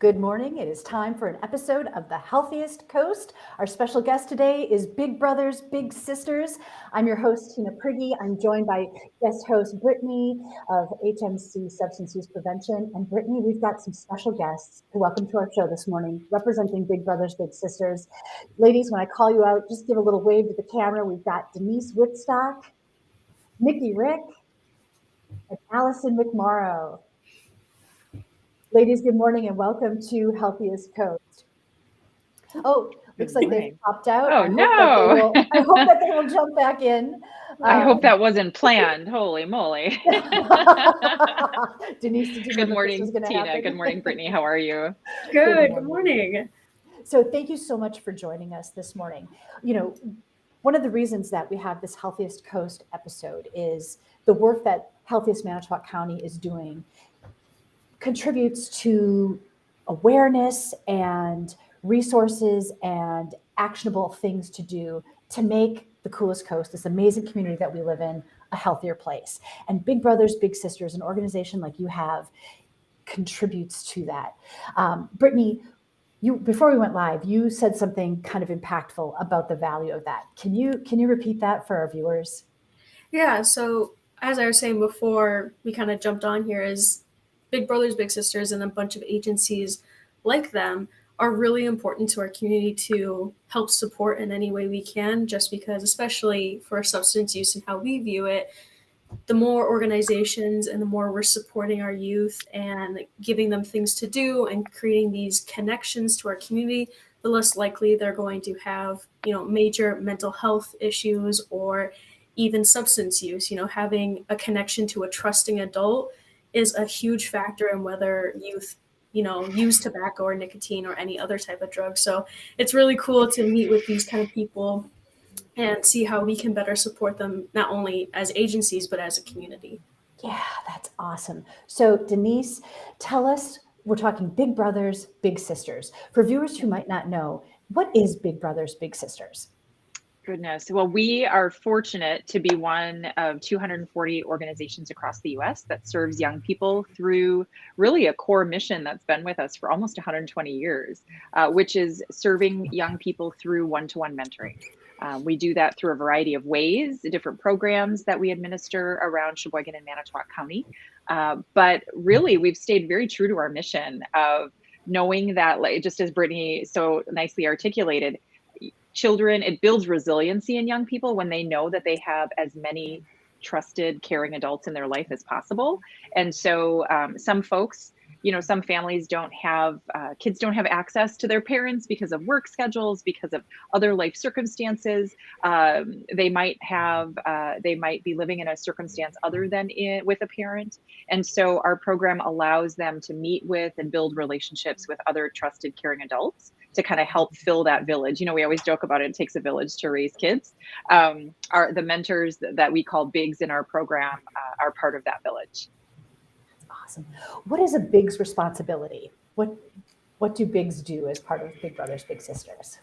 Good morning. It is time for an episode of the Healthiest Coast. Our special guest today is Big Brothers, Big Sisters. I'm your host, Tina Prigge. I'm joined by guest host Brittany of HMC Substance Use Prevention. And Brittany, we've got some special guests to welcome to our show this morning, representing Big Brothers, Big Sisters. Ladies, when I call you out, just give a little wave to the camera. We've got Denise Whitstock, Nikki Rick, and Allison McMorrow. Ladies, good morning and welcome to Healthiest Coast. Oh, looks like they've popped out. Oh, no. I hope that they will jump back in. I hope that wasn't planned. Holy moly. Denise, did you know Good morning, this was going to Tina. happen? Good morning, Brittany. How are you? Good morning. So thank you so much for joining us this morning. You know, one of the reasons that we have this Healthiest Coast episode is the work that Healthiest Manitowoc County is doing contributes to awareness and resources and actionable things to do to make the Coolest Coast, this amazing community that we live in, a healthier place. And Big Brothers, Big Sisters, an organization like you have, contributes to that. Brittany, before we went live, you said something kind of impactful about the value of that. Can you repeat that for our viewers? Yeah, so as I was saying before we kind of jumped on here, is Big Brothers, Big Sisters and a bunch of agencies like them are really important to our community to help support in any way we can, just because, especially for substance use and how we view it, the more organizations and the more we're supporting our youth and giving them things to do and creating these connections to our community, the less likely they're going to have, major mental health issues or even substance use. Having a connection to a trusting adult is a huge factor in whether youth, use tobacco or nicotine or any other type of drug. So it's really cool to meet with these kind of people and see how we can better support them, not only as agencies, but as a community. Yeah, that's awesome. So Denise, tell us, we're talking Big Brothers, Big Sisters. For viewers who might not know, what is Big Brothers, Big Sisters? Goodness. Well, we are fortunate to be one of 240 organizations across the US that serves young people through really a core mission that's been with us for almost 120 years, which is serving young people through one-to-one mentoring. We do that through a variety of ways, different programs that we administer around Sheboygan and Manitowoc County. But really, we've stayed very true to our mission of knowing that, like, just as Brittany so nicely articulated, children, it builds resiliency in young people when they know that they have as many trusted, caring adults in their life as possible. And so some folks, some families don't have, kids don't have access to their parents because of work schedules, because of other life circumstances. They might be living in a circumstance other than with a parent. And so our program allows them to meet with and build relationships with other trusted, caring adults to kind of help fill that village. We always joke about it takes a village to raise kids. The mentors that we call bigs in our program are part of that village. Awesome. What is a big's responsibility? What do bigs do as part of Big Brothers, Big Sisters?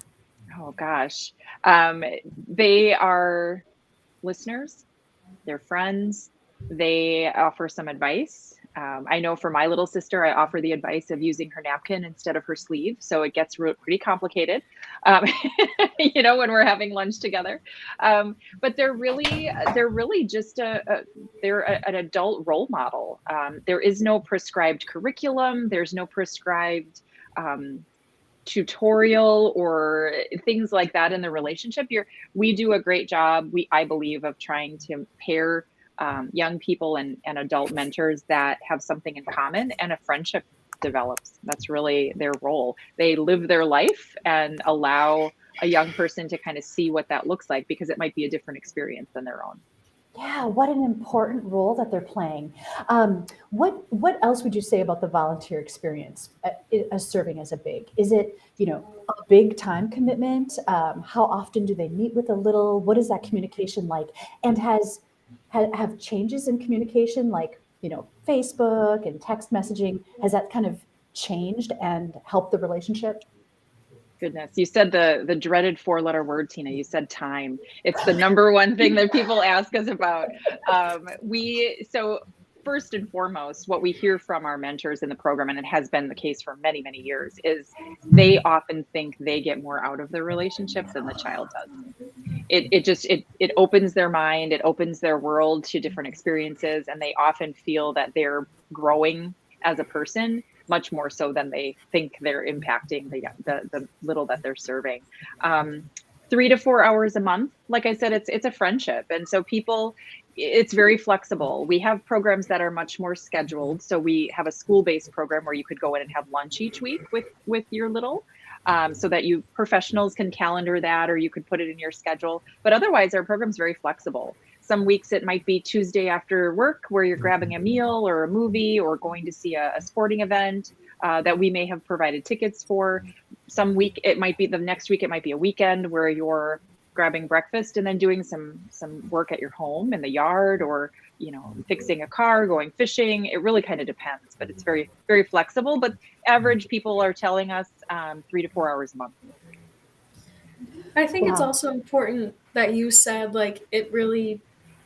Oh gosh. They are listeners, they're friends, they offer some advice. I know for my little sister, I offer the advice of using her napkin instead of her sleeve. So it gets pretty complicated, when we're having lunch together. But they're really just they're an adult role model. There is no prescribed curriculum. There's no prescribed tutorial or things like that in the relationship. We do a great job, I believe, of trying to pair young people and adult mentors that have something in common, and a friendship develops. That's really their role. They live their life and allow a young person to kind of see what that looks like, because it might be a different experience than their own. Yeah, what an important role that they're playing. What else would you say about the volunteer experience as serving as a big? Is it, a big time commitment? How often do they meet with a little? What is that communication like? And have changes in communication, like, Facebook and text messaging, has that kind of changed and helped the relationship? Goodness, you said the dreaded 4-letter word, Tina. You said time. It's the number one thing that people ask us about. first and foremost, what we hear from our mentors in the program, and it has been the case for many, many years, is they often think they get more out of the relationship than the child does. It opens their mind, it opens their world to different experiences, and they often feel that they're growing as a person much more so than they think they're impacting the little that they're serving. 3 to 4 hours a month, like I said, it's a friendship, and so people, it's very flexible. We have programs that are much more scheduled. So we have a school-based program where you could go in and have lunch each week with your little, so that you professionals can calendar that, or you could put it in your schedule. But otherwise, our program's very flexible. Some weeks it might be Tuesday after work where you're grabbing a meal or a movie or going to see a sporting event that we may have provided tickets for. Some week it might be the next week, it might be a weekend where you're grabbing breakfast and then doing some work at your home in the yard, or fixing a car, going fishing. It really kind of depends, but it's very, very flexible. But average people are telling us 3 to 4 hours a month. I think it's Wow. also important that you said, like, it really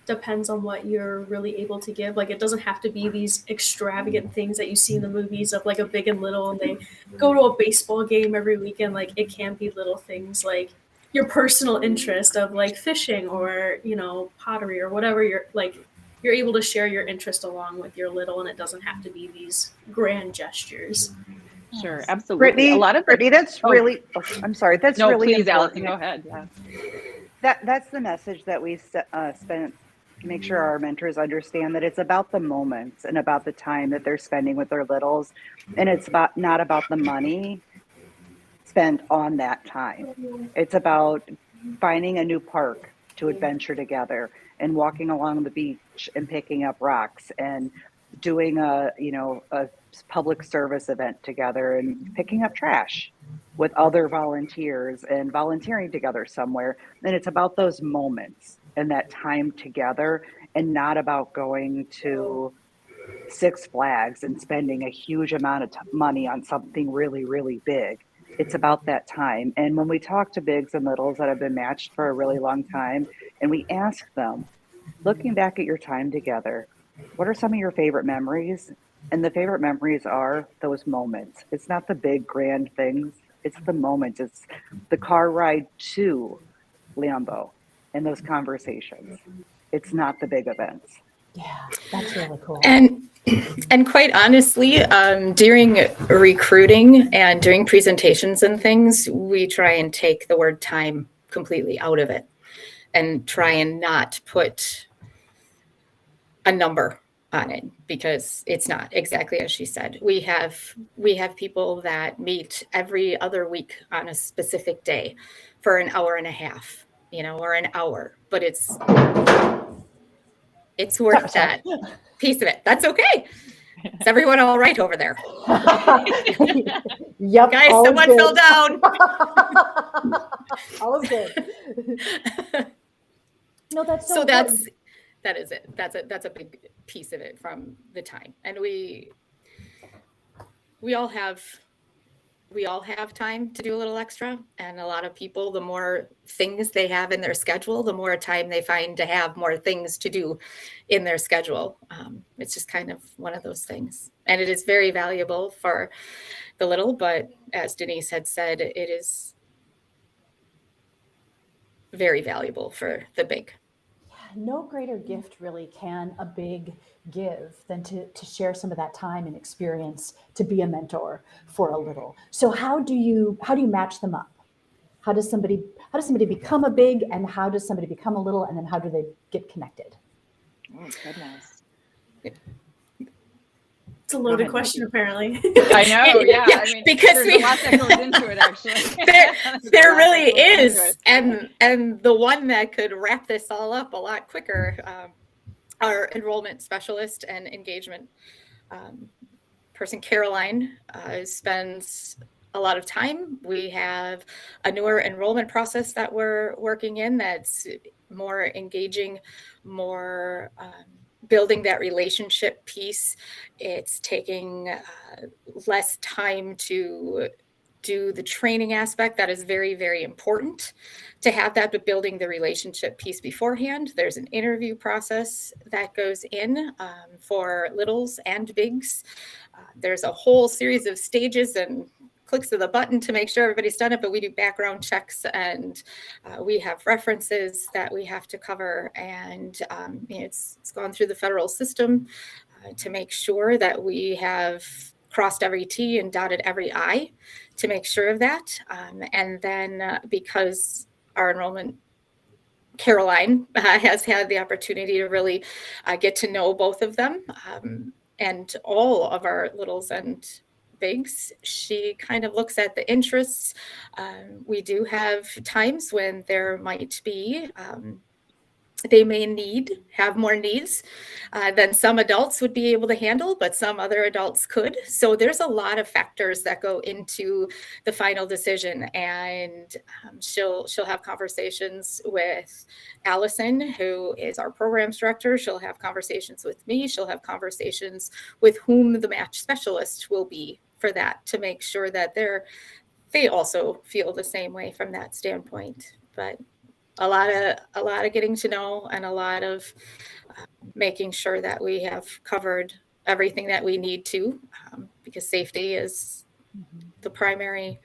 depends on what you're really able to give. Like, it doesn't have to be these extravagant things that you see in the movies of like a Big and Little and they go to a baseball game every weekend. Like, it can be little things like your personal interest of like fishing or, pottery or whatever you're able to share your interest along with your little, and it doesn't have to be these grand gestures. Sure, absolutely. Brittany, a lot of Brittany, that's really. Oh, I'm sorry. That's no, really please, important. Allison, go ahead. Yeah. That's the message that we spent. Make sure our mentors understand that it's about the moments and about the time that they're spending with their littles, and it's not about the money spent on that time. It's about finding a new park to adventure together and walking along the beach and picking up rocks and doing a public service event together and picking up trash with other volunteers and volunteering together somewhere. And it's about those moments and that time together, and not about going to Six Flags and spending a huge amount of money on something really, really big. It's about that time. And when we talk to bigs and littles that have been matched for a really long time, and we ask them, looking back at your time together, what are some of your favorite memories? And the favorite memories are those moments. It's not the big grand things, it's the moments. It's the car ride to Lambeau and those conversations. It's not the big events. Yeah, that's really cool. And quite honestly, during recruiting and during presentations and things, we try and take the word time completely out of it and try and not put a number on it, because it's not exactly as she said. We have people that meet every other week on a specific day for an hour and a half, or an hour, but it's worth that piece of it. That's okay. Is everyone all right over there? Yep. Guys, someone good. fell down. All is good. No, that's So important. that is it. That's a big piece of it from the time. And we all have time to do a little extra. And a lot of people, the more things they have in their schedule, the more time they find to have more things to do in their schedule. It's just kind of one of those things. And it is very valuable for the little, but as Denise had said, it is very valuable for the big. No greater gift really can a big give than to share some of that time and experience to be a mentor for a little. So how do you match them up? How does somebody become a big, and how does somebody become a little, and then how do they get connected? Oh, goodness. It's a loaded question, apparently. I know, yeah. Yeah, I mean, because there's a lot that goes into it, actually. There really is. And the one that could wrap this all up a lot quicker, our enrollment specialist and engagement person, Caroline, spends a lot of time. We have a newer enrollment process that we're working in that's more engaging, more building that relationship piece. It's taking less time to do the training aspect. That is very, very important to have that, but building the relationship piece beforehand. There's an interview process that goes in for littles and bigs. There's a whole series of stages and clicks of the button to make sure everybody's done it, but we do background checks, and we have references that we have to cover, and it's gone through the federal system to make sure that we have crossed every T and dotted every I to make sure of that. And then because our enrollment, Caroline, has had the opportunity to really get to know both of them and all of our littles and bigs, she kind of looks at the interests. We do have times when there might be they may have more needs than some adults would be able to handle, but some other adults could. So there's a lot of factors that go into the final decision. And she'll have conversations with Allison, who is our programs director. She'll have conversations with me. She'll have conversations with whom the match specialist will be for that, to make sure that they also feel the same way from that standpoint. But a lot of getting to know, and a lot of making sure that we have covered everything that we need to, because safety is the primary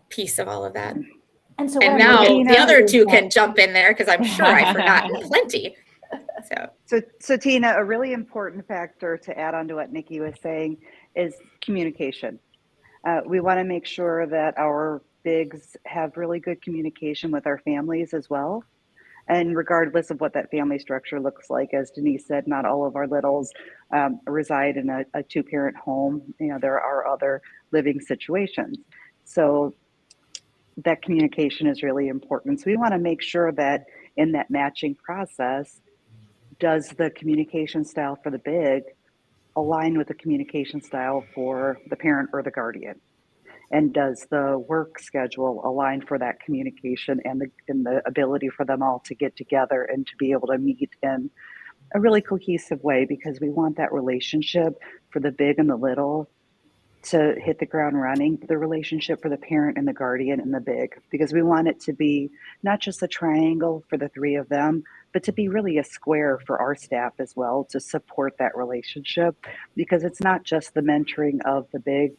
piece of all of that. And so and now the other two can jump in there, because I'm sure I forgot plenty. So Tina, a really important factor to add on to what Nikki was saying is communication. We want to make sure that our bigs have really good communication with our families as well. And regardless of what that family structure looks like, as Denise said, not all of our littles reside in a two-parent home. There are other living situations. So that communication is really important. So we want to make sure that in that matching process, does the communication style for the big align with the communication style for the parent or the guardian? And does the work schedule align for that communication and the ability for them all to get together and to be able to meet in a really cohesive way? Because we want that relationship for the big and the little to hit the ground running, the relationship for the parent and the guardian and the big, because we want it to be not just a triangle for the three of them, but to be really a square for our staff as well, to support that relationship, because it's not just the mentoring of the big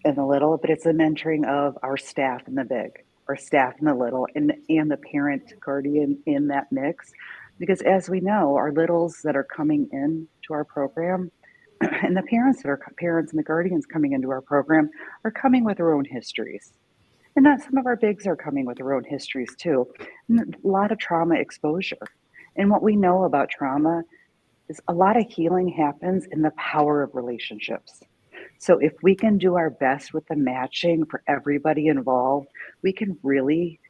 and the little, but it's the mentoring of our staff and the big, our staff and the little, and the parent guardian in that mix. Because as we know, our littles that are coming in to our program, and the parents and the guardians coming into our program are coming with their own histories. And that some of our bigs are coming with their own histories too. And a lot of trauma exposure. And what we know about trauma is a lot of healing happens in the power of relationships. So if we can do our best with the matching for everybody involved, we can really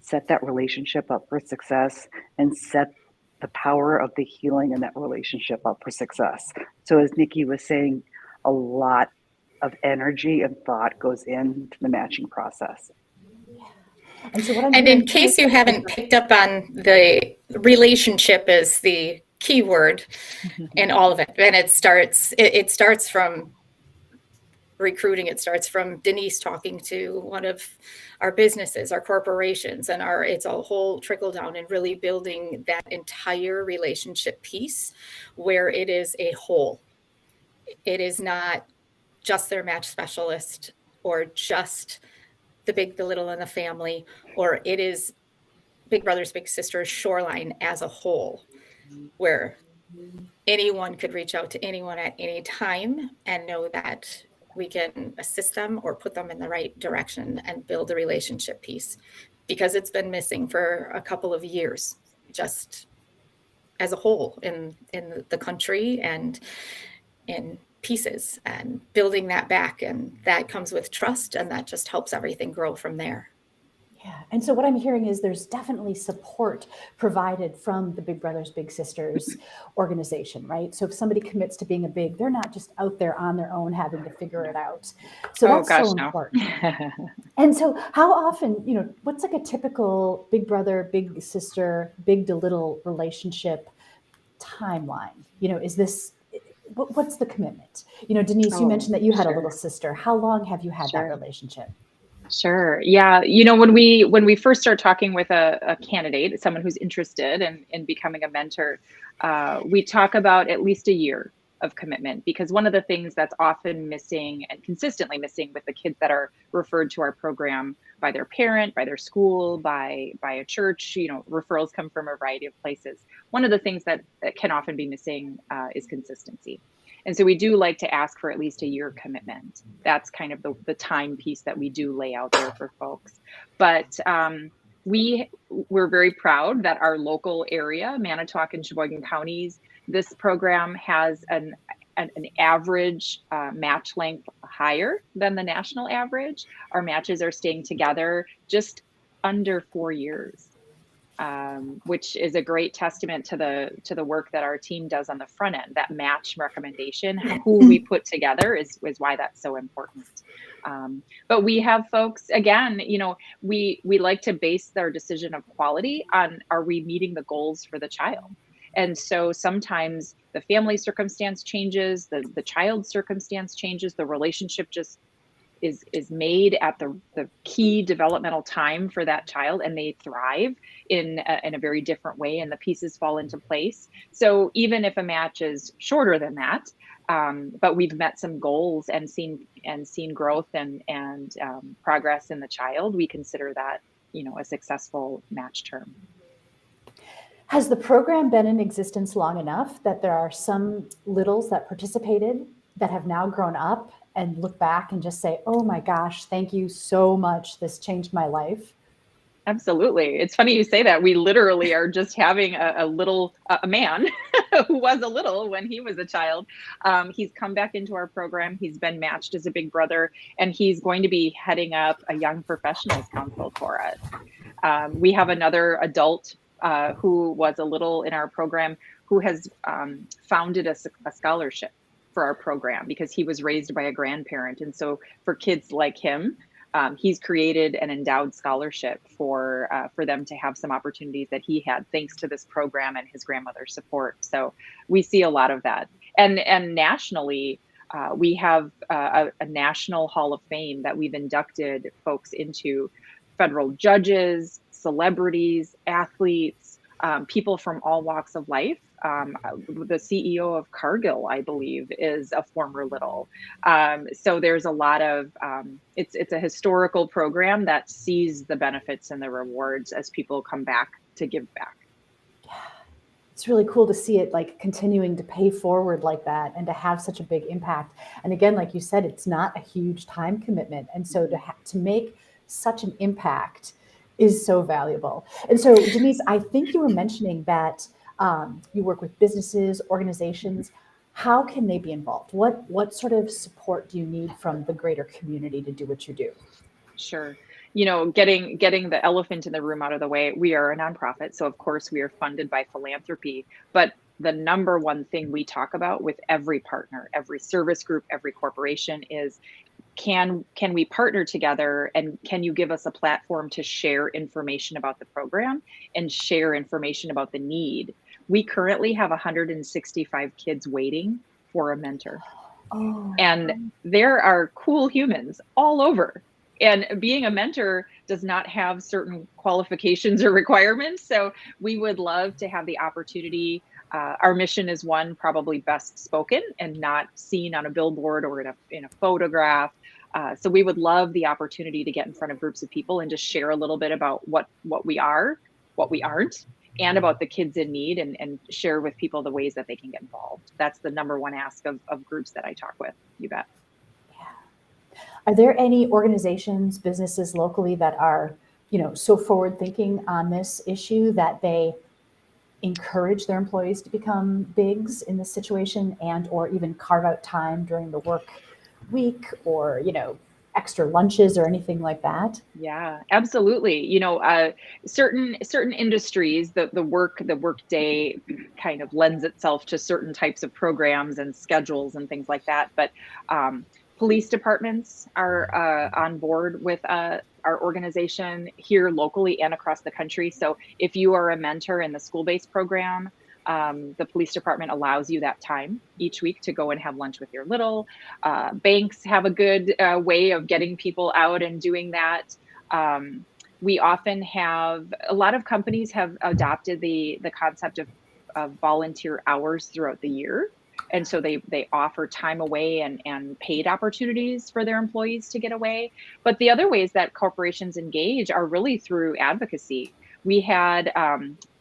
set that relationship up for success and set the power of the healing in that relationship up for success. So as Nikki was saying, a lot of energy and thought goes into the matching process. And in case you haven't picked up on, the relationship is the key word in all of it. And it starts from recruiting. It starts from Denise talking to one of our businesses, our corporations, and it's a whole trickle down, and really building that entire relationship piece where it is a whole. It is not just their match specialist or just the big, the little, and the family, or it is Big Brothers Big Sisters Shoreline as a whole, where anyone could reach out to anyone at any time and know that we can assist them or put them in the right direction and build a relationship piece, because it's been missing for a couple of years, just as a whole in the country and in pieces, and building that back. And that comes with trust, and that just helps everything grow from there. Yeah. And so what I'm hearing is there's definitely support provided from the Big Brothers Big Sisters organization, right? So if somebody commits to being a big, they're not just out there on their own having to figure it out. So that's so important. And so how often, what's like a typical big brother, big sister, big to little relationship timeline? Is this what's the commitment? Denise, you Oh, mentioned that you had a sure. little sister. How long have you had that Sure. relationship? Sure. Yeah. When we first start talking with a candidate, someone who's interested in becoming a mentor, we talk about at least a year of commitment, because one of the things that's often missing and consistently missing with the kids that are referred to our program by their parent, by their school, by a church, referrals come from a variety of places. One of the things that can often be missing is consistency. And so we do like to ask for at least a year commitment. That's kind of the time piece that we do lay out there for folks. But we're very proud that our local area, Manitowoc and Sheboygan counties, this program has an average match length higher than the national average. Our matches are staying together just under 4 years. Which is a great testament to the work that our team does on the front end. That match recommendation, who we put together, is why that's so important. But we have folks, again, we like to base our decision of quality on, are we meeting the goals for the child? And so sometimes the family circumstance changes, the child's circumstance changes, the relationship just is made at the key developmental time for that child, and they thrive in a very different way, and the pieces fall into place. So even if a match is shorter than that, but we've met some goals and seen growth and progress in the child, we consider that a successful match term. Has the program been in existence long enough that there are some littles that participated that have now grown up and look back and just say, oh my gosh, thank you so much. This changed my life? Absolutely. It's funny you say that. We literally are just having a man who was a little when he was a child. He's come back into our program. He's been matched as a big brother, and he's going to be heading up a young professionals council for us. We have another adult who was a little in our program who has founded a scholarship for our program because he was raised by a grandparent. And so for kids like him, he's created an endowed scholarship for them to have some opportunities that he had thanks to this program and his grandmother's support. So we see a lot of that. And nationally, we have a national Hall of Fame that we've inducted folks into: federal judges, celebrities, athletes, people from all walks of life. The CEO of Cargill, I believe, is a former little. So there's a lot of, it's a historical program that sees the benefits and the rewards as people come back to give back. Yeah, it's really cool to see it like continuing to pay forward like that and to have such a big impact. And again, like you said, it's not a huge time commitment. And so to make such an impact is so valuable. And so Denise, I think you were mentioning that you work with businesses, organizations. How can they be involved? What sort of support do you need from the greater community to do what you do? Sure. Getting the elephant in the room out of the way, we are a nonprofit. So of course we are funded by philanthropy, but the number one thing we talk about with every partner, every service group, every corporation is, can we partner together, and can you give us a platform to share information about the program and share information about the need? We currently have 165 kids waiting for a mentor. Oh. And there are cool humans all over. And being a mentor does not have certain qualifications or requirements. So we would love to have the opportunity. Our mission is one probably best spoken and not seen on a billboard or in a photograph. So we would love the opportunity to get in front of groups of people and just share a little bit about what we are, what we aren't, and about the kids in need, and share with people the ways that they can get involved. That's the number one ask of groups that I talk with. You bet. Yeah. Are there any organizations, businesses locally that are, so forward thinking on this issue that they encourage their employees to become bigs in this situation, and or even carve out time during the work week, or extra lunches or anything like that? Yeah, absolutely. Certain industries, the work day kind of lends itself to certain types of programs and schedules and things like that. But police departments are on board with our organization here locally and across the country. So if you are a mentor in the school-based program, The police department allows you that time each week to go and have lunch with your little. Banks have a good way of getting people out and doing that. We often have, a lot of companies have adopted the concept of volunteer hours throughout the year. And so they offer time away and paid opportunities for their employees to get away. But the other ways that corporations engage are really through advocacy. We had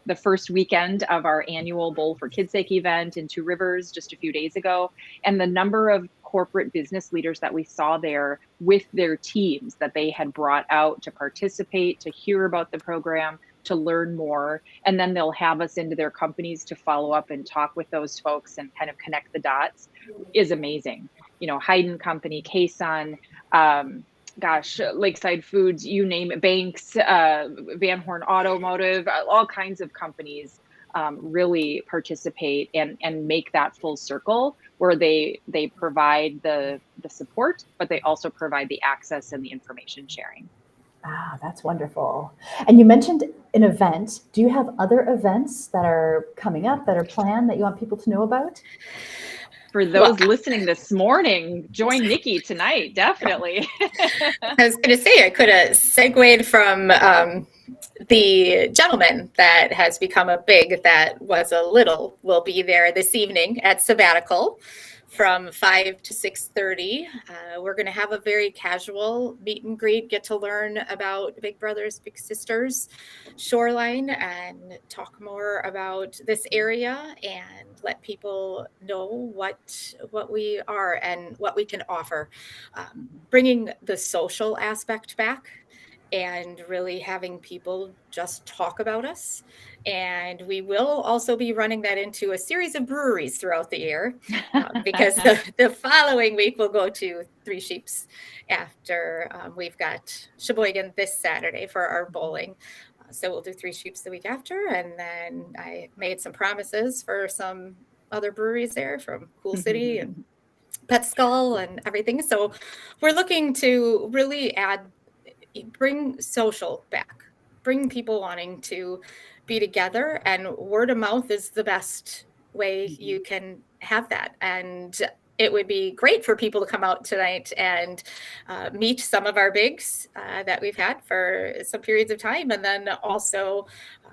the first weekend of our annual Bowl for Kids' Sake event in Two Rivers just a few days ago. And the number of corporate business leaders that we saw there with their teams that they had brought out to participate, to hear about the program, to learn more, and then they'll have us into their companies to follow up and talk with those folks and kind of connect the dots is amazing. You know, Hayden Company, Kaysun, Lakeside Foods, you name it, Banks, Van Horn Automotive, all kinds of companies really participate and make that full circle where they provide the support, but they also provide the access and the information sharing. Ah, that's wonderful. And you mentioned an event. Do you have other events that are coming up, that are planned, that you want people to know about? For those listening this morning, join Nikki tonight, definitely. I was going to say, I could have segued from the gentleman that has become a big that was a little will be there this evening at Sabbatical from 5 to 6:30. We're going to have a very casual meet and greet, get to learn about Big Brothers Big Sisters Shoreline and talk more about this area and let people know what we are and what we can offer. Bringing the social aspect back and really having people just talk about us. And we will also be running that into a series of breweries throughout the year because the following week we'll go to Three Sheeps after we've got Sheboygan this Saturday for our bowling. So we'll do Three Sheeps the week after. And then I made some promises for some other breweries there from Cool City and Pet Skull and everything. So we're looking to really bring social back, bring people wanting to be together, and word of mouth is the best way you can have that. And it would be great for people to come out tonight and meet some of our bigs that we've had for some periods of time. And then also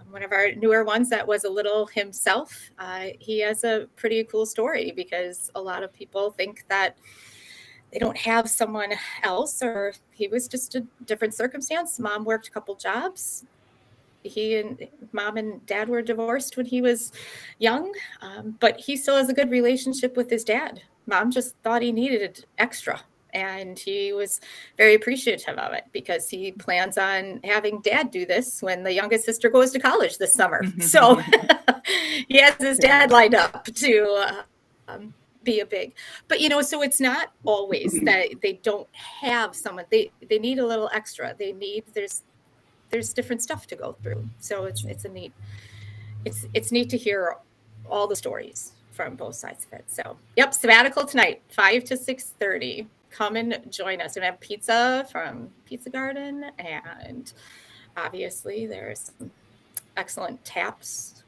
one of our newer ones that was a little himself. He has a pretty cool story because a lot of people think that they don't have someone else, or he was just a different circumstance. Mom worked a couple jobs. Mom and dad were divorced when he was young, but he still has a good relationship with his dad. Mom just thought he needed extra, and he was very appreciative of it because he plans on having dad do this when the youngest sister goes to college this summer. So he has his dad lined up to be a big, but so it's not always that they don't have someone. They need a little extra. There's different stuff to go through. So it's neat to hear all the stories from both sides of it. So yep, Sabbatical tonight, 5 to 6:30. Come and join us. We have pizza from Pizza Garden, and obviously there's some excellent taps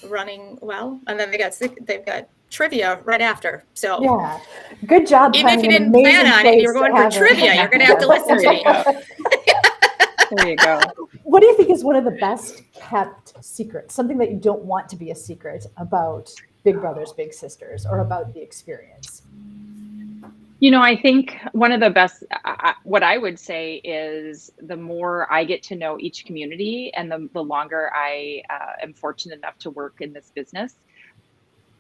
running well, and then they've got trivia right after. So yeah, good job. Even if you didn't plan on it, you're going for trivia. You're going to have to listen to me. There you go. What do you think is one of the best kept secrets? Something that you don't want to be a secret about Big Brothers Big Sisters or about the experience? I think one of the best, what I would say is the more I get to know each community and the longer I am fortunate enough to work in this business,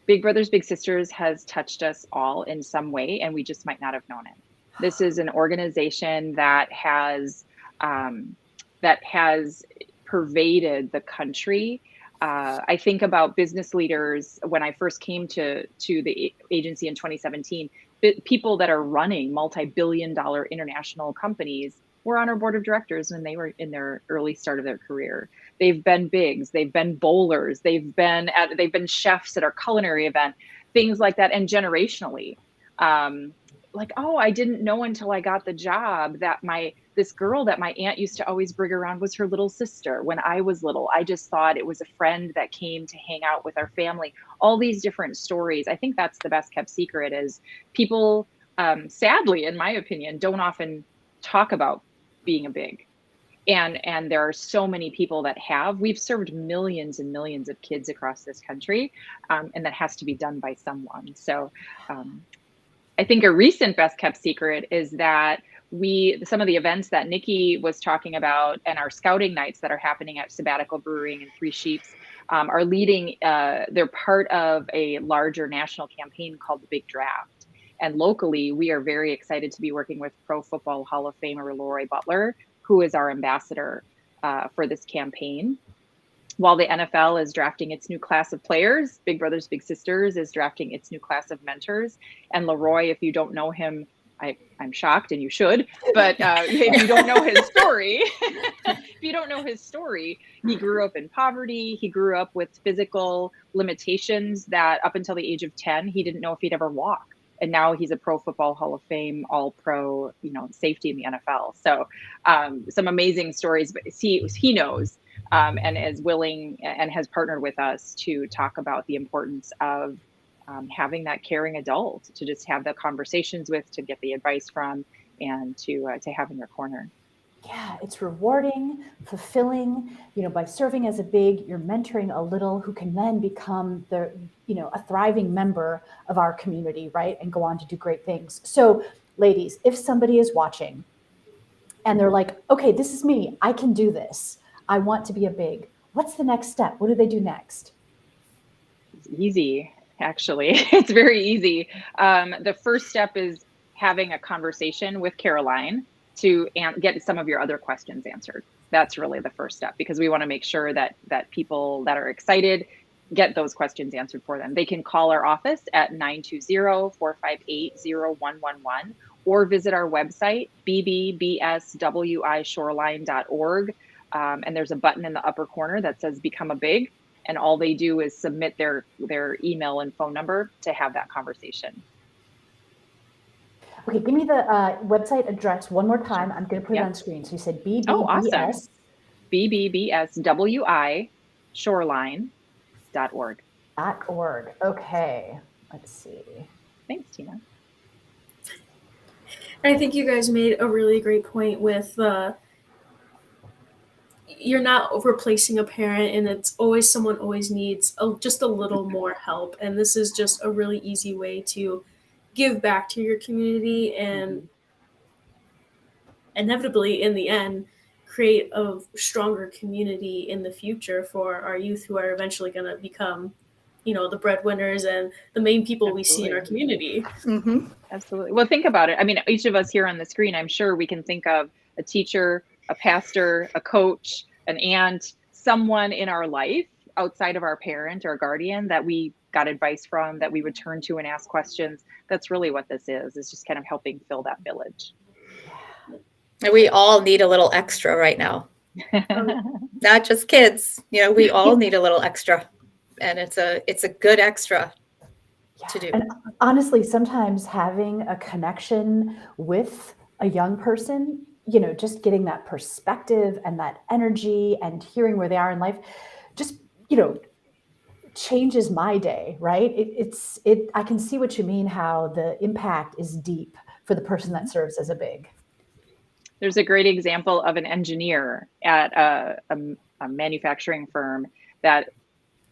Big Brothers Big Sisters has touched us all in some way, and we just might not have known it. This is an organization that has pervaded the country. I think about business leaders when I first came to the agency in 2017. People that are running multi-billion-dollar international companies were on our board of directors when they were in their early start of their career. They've been bigs, they've been bowlers, they've been chefs at our culinary event, things like that, and generationally. like, oh, I didn't know until I got the job that this girl that my aunt used to always bring around was her little sister when I was little. I just thought it was a friend that came to hang out with our family. All these different stories. I think that's the best kept secret, is people, sadly, in my opinion, don't often talk about being a big. And there are so many people that we've served millions and millions of kids across this country, and that has to be done by someone. So I think a recent best kept secret is that some of the events that Nikki was talking about and our scouting nights that are happening at Sabbatical Brewing and Three Sheeps are leading, they're part of a larger national campaign called the Big Draft. And locally, we are very excited to be working with Pro Football Hall of Famer Leroy Butler, who is our ambassador for this campaign. While the NFL is drafting its new class of players, Big Brothers Big Sisters is drafting its new class of mentors. And Leroy, if you don't know him, I'm shocked, and you should, but if you don't know his story, he grew up in poverty. He grew up with physical limitations that up until the age of 10, he didn't know if he'd ever walk. And now he's a Pro Football Hall of Fame, all pro, safety in the NFL. So some amazing stories, but he knows and is willing and has partnered with us to talk about the importance of having that caring adult to just have the conversations with, to get the advice from, and to have in your corner. Yeah, it's rewarding, fulfilling. By serving as a big, you're mentoring a little who can then become a thriving member of our community, right? And go on to do great things. So, ladies, if somebody is watching and they're like, okay, this is me, I can do this, I want to be a big, what's the next step? What do they do next? It's easy, actually. It's very easy. The first step is having a conversation with Caroline to get some of your other questions answered. That's really the first step, because we want to make sure that people that are excited get those questions answered for them. They can call our office at 920-458-0111 or visit our website, bbswishoreline.org. And there's a button in the upper corner that says Become a Big. And all they do is submit their email and phone number to have that conversation. Okay, give me the website address one more time. I'm going to put it on screen. So you said BBBS. Oh, awesome. BBBSWI shoreline.org. .org. Okay, let's see. Thanks, Tina. I think you guys made a really great point with you're not replacing a parent, and it's always someone always needs just a little more help. And this is just a really easy way to give back to your community and inevitably, in the end, create a stronger community in the future for our youth who are eventually going to become, the breadwinners and the main people we see in our community. Mm-hmm. Absolutely. Well, think about it. I mean, each of us here on the screen, I'm sure we can think of a teacher, a pastor, a coach, an aunt, someone in our life outside of our parent or guardian that we got advice from, that we would turn to and ask questions. That's really what this is just kind of helping fill that village. And we all need a little extra right now. Not just kids, we all need a little extra, and it's a good extra to do. And honestly, sometimes having a connection with a young person, just getting that perspective and that energy and hearing where they are in life, just, changes my day, right? I can see what you mean, how the impact is deep for the person that serves as a big. There's a great example of an engineer at a manufacturing firm that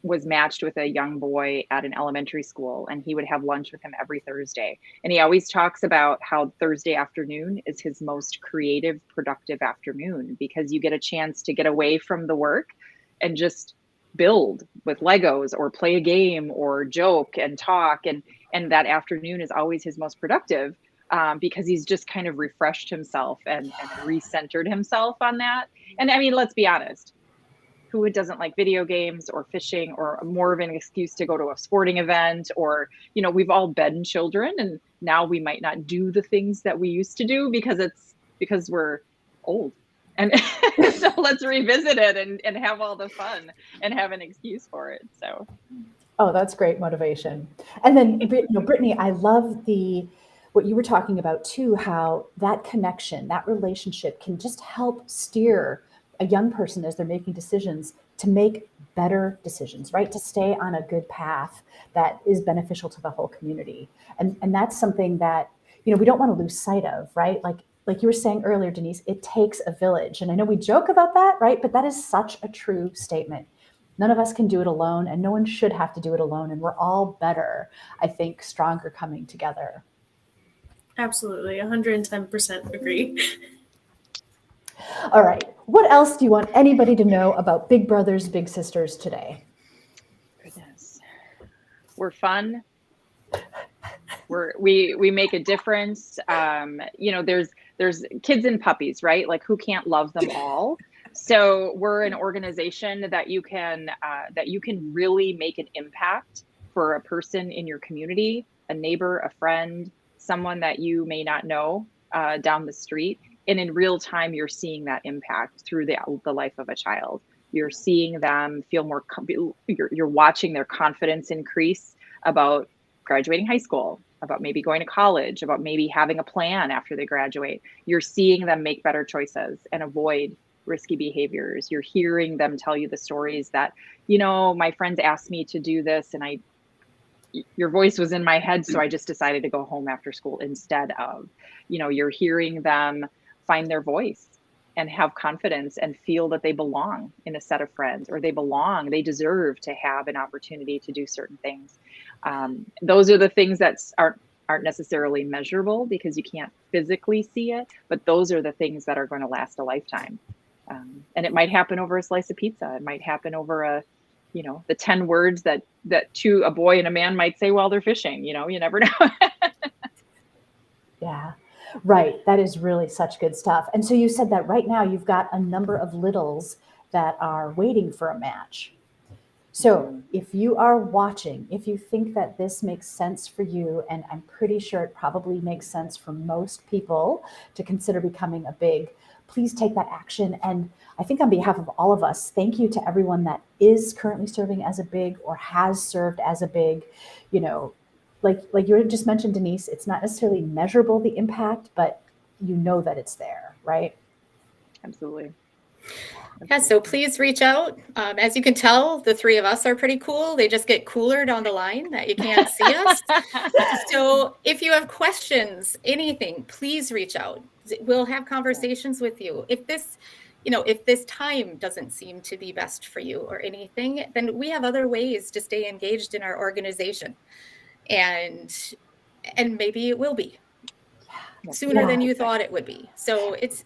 was matched with a young boy at an elementary school, and he would have lunch with him every Thursday. And he always talks about how Thursday afternoon is his most creative, productive afternoon, because you get a chance to get away from the work and just build with Legos or play a game or joke and talk. And that afternoon is always his most productive because he's just kind of refreshed himself and recentered himself on that. And I mean, let's be honest, who doesn't like video games or fishing or more of an excuse to go to a sporting event? Or, we've all been children, and now we might not do the things that we used to do because we're old. And so let's revisit it and have all the fun and have an excuse for it. So, oh, that's great motivation. And then, Brittany, I love what you were talking about too, how that connection, that relationship can just help steer a young person as they're making decisions to make better decisions, right? To stay on a good path that is beneficial to the whole community. And that's something that, we don't want to lose sight of, right? Like you were saying earlier, Denise, it takes a village. And I know we joke about that, right? But that is such a true statement. None of us can do it alone, and no one should have to do it alone. And we're all better, I think, stronger coming together. Absolutely, 110% agree. All right. What else do you want anybody to know about Big Brothers, Big Sisters today? Goodness. We're fun. We make a difference. There's kids and puppies, right? Like, who can't love them all? So we're an organization that you can really make an impact for a person in your community, a neighbor, a friend, someone that you may not know down the street. And in real time, you're seeing that impact through the life of a child. You're seeing them feel more, you're watching their confidence increase about graduating high school, about maybe going to college, about maybe having a plan after they graduate. You're seeing them make better choices and avoid risky behaviors. You're hearing them tell you the stories that, my friends asked me to do this and your voice was in my head, so I just decided to go home after school instead of. You're hearing them find their voice and have confidence and feel that they belong in a set of friends, or they deserve to have an opportunity to do certain things. Those are the things that aren't necessarily measurable because you can't physically see it, but those are the things that are going to last a lifetime. And it might happen over a slice of pizza. It might happen over the 10 words that a boy and a man might say while they're fishing. You never know. Yeah, right. That is really such good stuff. And so you said that right now you've got a number of littles that are waiting for a match. So if you are watching, if you think that this makes sense for you, and I'm pretty sure it probably makes sense for most people to consider becoming a big, please take that action. And I think on behalf of all of us, thank you to everyone that is currently serving as a big or has served as a big. Like you just mentioned, Denise, it's not necessarily measurable, the impact, but you know that it's there, right? Absolutely. Yeah, so please reach out. As you can tell, the three of us are pretty cool. They just get cooler down the line that you can't see us. So if you have questions, anything, please reach out. We'll have conversations with you. If this time doesn't seem to be best for you or anything, then we have other ways to stay engaged in our organization. And maybe it will be sooner than you thought it would be. So it's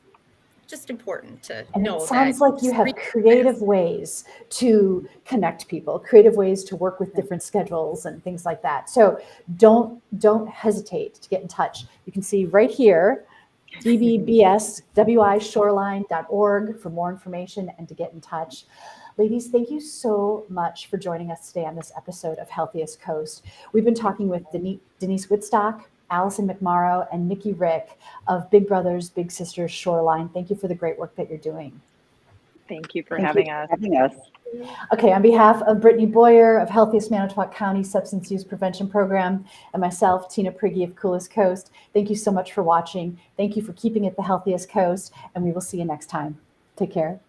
just important to know that. It sounds like you have creative ways to connect people, creative ways to work with different schedules and things like that. So don't hesitate to get in touch. You can see right here, dbbswishoreline.org for more information and to get in touch. Ladies, thank you so much for joining us today on this episode of Healthiest Coast. We've been talking with Denise Whitstock, Allison McMorrow, and Nikki Rick of Big Brothers, Big Sisters Shoreline. Thank you for the great work that you're doing. Thank you for having us. Okay, on behalf of Brittany Boyer of Healthiest Manitowoc County Substance Use Prevention Program and myself, Tina Prigge of Coolest Coast, thank you so much for watching. Thank you for keeping it the healthiest coast, and we will see you next time. Take care.